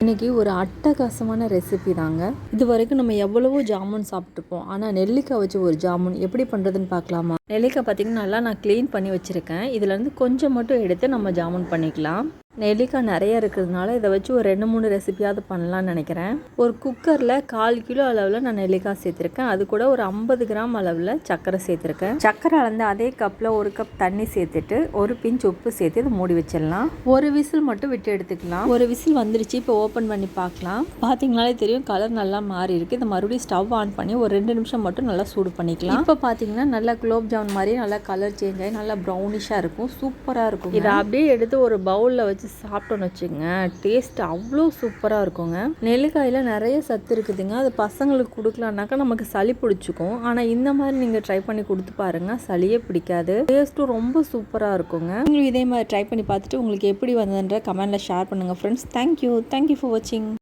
இன்றைக்கி ஒரு அட்டகாசமான ரெசிபி தாங்க. இது வரைக்கும் நம்ம எவ்வளவோ ஜாமுன் சாப்பிட்ருப்போம். ஆனால் நெல்லிக்காய் வச்சு ஒரு ஜாமுன் எப்படி பண்ணுறதுன்னு பார்க்கலாமா? நெல்லிக்காய் பார்த்திங்கன்னா நல்லா நான் க்ளீன் பண்ணி வச்சுருக்கேன். இதுலேருந்து கொஞ்சம் மட்டும் எடுத்து நம்ம ஜாமுன் பண்ணிக்கலாம். நெல்லிக்காய் நிறைய இருக்கிறதுனால இதை வச்சு ஒரு 2-3 ரெசிபியாவது பண்ணலான்னு நினைக்கிறேன். ஒரு குக்கரில் 1/4 கிலோ அளவில் நான் நெல்லிக்காய் சேர்த்துருக்கேன். அது கூட ஒரு 50 கிராம் அளவில் சர்க்கரை சேர்த்துருக்கேன். சர்க்கரை அளந்து அதே கப்பில் 1 கப் தண்ணி சேர்த்துட்டு ஒரு பிஞ்ச் உப்பு சேர்த்து இதை மூடி வச்சிடலாம். ஒரு விசில் மட்டும் விட்டு எடுத்துக்கலாம். ஒரு விசில் வந்துருச்சு. இப்போ ஓப்பன் பண்ணி பார்க்கலாம். பார்த்தீங்கனாலே தெரியும் கலர் நல்லா மாறி இருக்குது. இதை மறுபடியும் ஸ்டவ் ஆன் பண்ணி ஒரு 2 நிமிஷம் மட்டும் நல்லா சூடு பண்ணிக்கலாம். இப்போ பார்த்தீங்கன்னா நல்லா குலோப் ஜாமுன் மாதிரி நல்லா கலர் சேஞ்ச் ஆகி நல்லா ப்ரௌனிஷாக இருக்கும். சூப்பராக இருக்கும். இதை அப்படியே எடுத்து ஒரு பவுலில் வச்சு சாப்பிட்டோன்னு வச்சுங்க, டேஸ்ட் அவ்வளோ சூப்பராக இருக்குங்க. நெல்லிக்காயில் நிறைய சத்து இருக்குதுங்க. அது பசங்களுக்கு கொடுக்கலான்னாக்கா நமக்கு சளி பிடிச்சிக்கும். ஆனால் இந்த மாதிரி நீங்கள் ட்ரை பண்ணி கொடுத்து பாருங்கள், சளியே பிடிக்காது. டேஸ்ட்டும் ரொம்ப சூப்பராக இருக்குங்க. உங்களுக்கு இதே மாதிரி ட்ரை பண்ணி பார்த்துட்டு உங்களுக்கு எப்படி வந்ததுன்ற கமெண்ட்டில் ஷேர் பண்ணுங்கள் ஃப்ரெண்ட்ஸ். தேங்க்யூ ஃபார் வாட்சிங்.